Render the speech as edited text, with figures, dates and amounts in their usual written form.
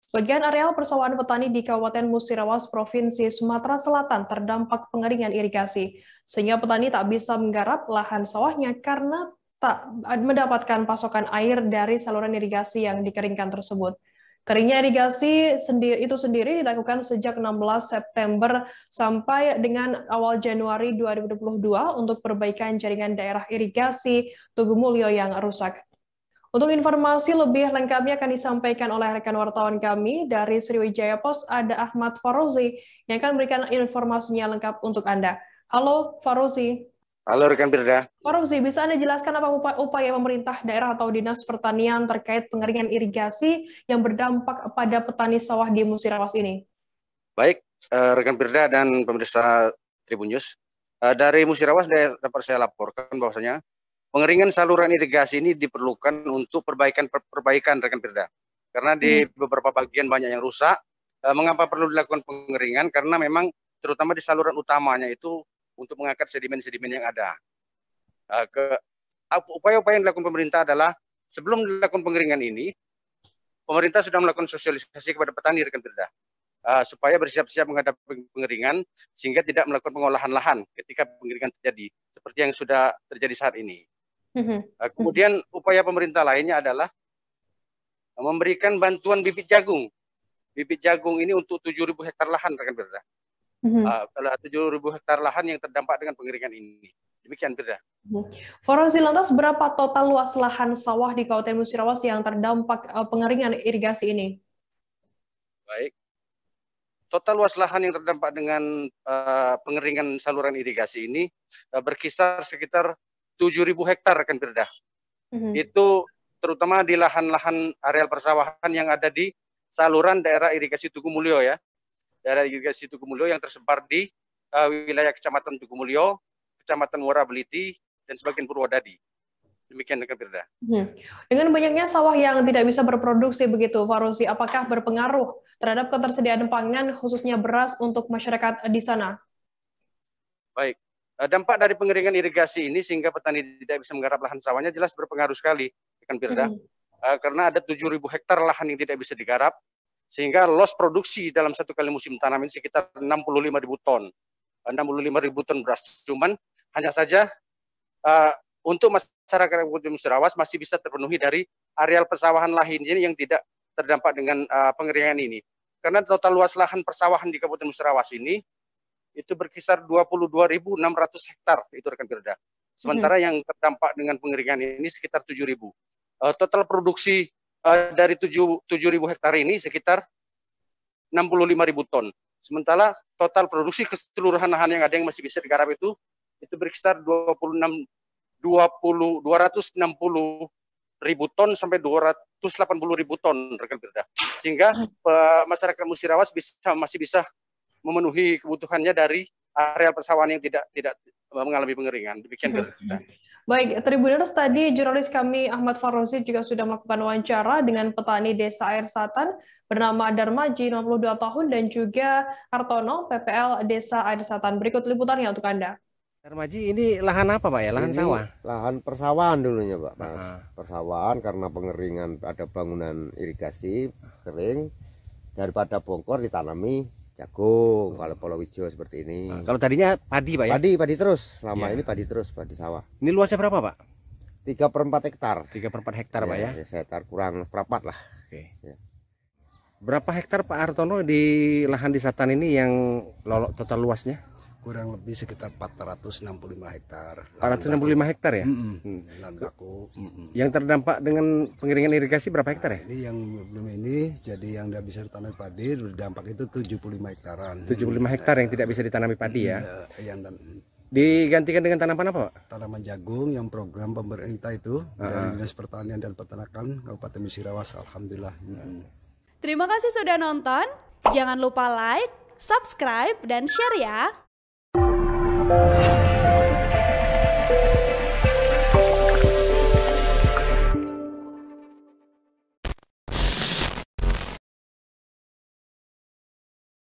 Sebagian areal persawahan petani di Kabupaten Musirawas, Provinsi Sumatera Selatan terdampak pengeringan irigasi, sehingga petani tak bisa menggarap lahan sawahnya karena tak mendapatkan pasokan air dari saluran irigasi yang dikeringkan tersebut. Keringnya irigasi itu sendiri dilakukan sejak 16 September sampai dengan awal Januari 2022 untuk perbaikan jaringan daerah irigasi Tugu Mulyo yang rusak. Untuk informasi lebih lengkapnya akan disampaikan oleh rekan wartawan kami dari Sriwijaya Post, ada Ahmad Farouzi yang akan memberikan informasinya lengkap untuk Anda. Halo Farouzi. Halo rekan Firda. Farouzi, bisa Anda jelaskan apa upaya pemerintah daerah atau Dinas Pertanian terkait pengeringan irigasi yang berdampak pada petani sawah di Musirawas ini? Baik, rekan Firda dan pemirsa Tribun News. Dari Musirawas dapat saya laporkan bahwasanya pengeringan saluran irigasi ini diperlukan untuk perbaikan rekan Firda. Karena di beberapa bagian banyak yang rusak. Mengapa perlu dilakukan pengeringan? Karena memang terutama di saluran utamanya itu untuk mengangkat sedimen-sedimen yang ada. Upaya-upaya yang dilakukan pemerintah adalah sebelum dilakukan pengeringan ini, pemerintah sudah melakukan sosialisasi kepada petani rekan Firda, supaya bersiap-siap menghadapi pengeringan sehingga tidak melakukan pengolahan lahan ketika pengeringan terjadi, seperti yang sudah terjadi saat ini. Kemudian upaya pemerintah lainnya adalah memberikan bantuan bibit jagung. Bibit jagung ini untuk 7.000 hektar lahan rekan Firda. Kalau 7.000 hektar lahan yang terdampak dengan pengeringan ini. Demikian Firda. Farouzi, lantas berapa total luas lahan sawah di Kabupaten Musirawas yang terdampak pengeringan irigasi ini? Baik. Total luas lahan yang terdampak dengan pengeringan saluran irigasi ini berkisar sekitar 7.000 hektar rekan Firda. Itu terutama di lahan-lahan areal persawahan yang ada di saluran daerah irigasi Tugu Mulyo ya. Daerah irigasi Tugu Mulyo yang tersebar di wilayah Kecamatan Tugu Mulyo, Kecamatan Muara Beliti, dan sebagian Purwodadi. Demikian rekan Firda. Dengan banyaknya sawah yang tidak bisa berproduksi begitu, Farouzi, apakah berpengaruh terhadap ketersediaan pangan khususnya beras untuk masyarakat di sana? Baik, dampak dari pengeringan irigasi ini sehingga petani tidak bisa menggarap lahan sawahnya jelas berpengaruh sekali rekan Firda. Karena ada 7.000 hektar lahan yang tidak bisa digarap, sehingga loss produksi dalam satu kali musim tanam ini sekitar 65.000 ton. 65.000 ton beras. Cuman hanya saja untuk masyarakat Kabupaten Musirawas masih bisa terpenuhi dari areal persawahan lain yang tidak terdampak dengan pengeringan ini. Karena total luas lahan persawahan di Kabupaten Musirawas ini itu berkisar 22.600 hektar itu rekan Firda. Sementara yang terdampak dengan pengeringan ini sekitar 7.000. Total produksi dari 7.000 hektar ini sekitar 65.000 ton. Sementara total produksi keseluruhan lahan yang ada yang masih bisa digarap itu berkisar 260.000 ton sampai 280.000 ton rekan Firda. Sehingga masyarakat Musirawas masih bisa memenuhi kebutuhannya dari areal persawahan yang tidak mengalami pengeringan. Demikian Firda. Baik, Tribuners, tadi jurnalis kami Ahmad Farouzi juga sudah melakukan wawancara dengan petani Desa Air Satan bernama Darmaji, 62 tahun, dan juga Hartono, PPL Desa Air Satan. Berikut liputannya untuk Anda. Darmaji, ini lahan apa Pak ya? Lahan sawah? Lahan persawahan dulunya Pak, Mas. Persawahan karena pengeringan ada bangunan irigasi kering, daripada bongkor ditanami jagung, kalau palawija seperti ini. Kalau tadinya padi Pak ya? Padi terus, selama ini padi terus, padi sawah. Ini luasnya berapa Pak? 3/4 hektar. 3/4 hektar Pak ya? Sekitar kurang seperempat lah. Oke. Ya. Berapa hektar Pak Hartono di lahan di Satan ini yang total luasnya? Kurang lebih sekitar 465 hektar. 465 hektar ya? Yang terdampak dengan pengeringan irigasi berapa hektar ya? Ini yang belum ini, jadi yang tidak bisa ditanami padi, dampak itu 75 hektaran. 75 hektar yang tidak bisa ditanami padi ya? Digantikan dengan tanaman apa Pak? Tanaman jagung yang program pemerintah itu dari Dinas Pertanian dan Peternakan Kabupaten Musirawas, alhamdulillah. Terima kasih sudah nonton. Jangan lupa like, subscribe, dan share ya.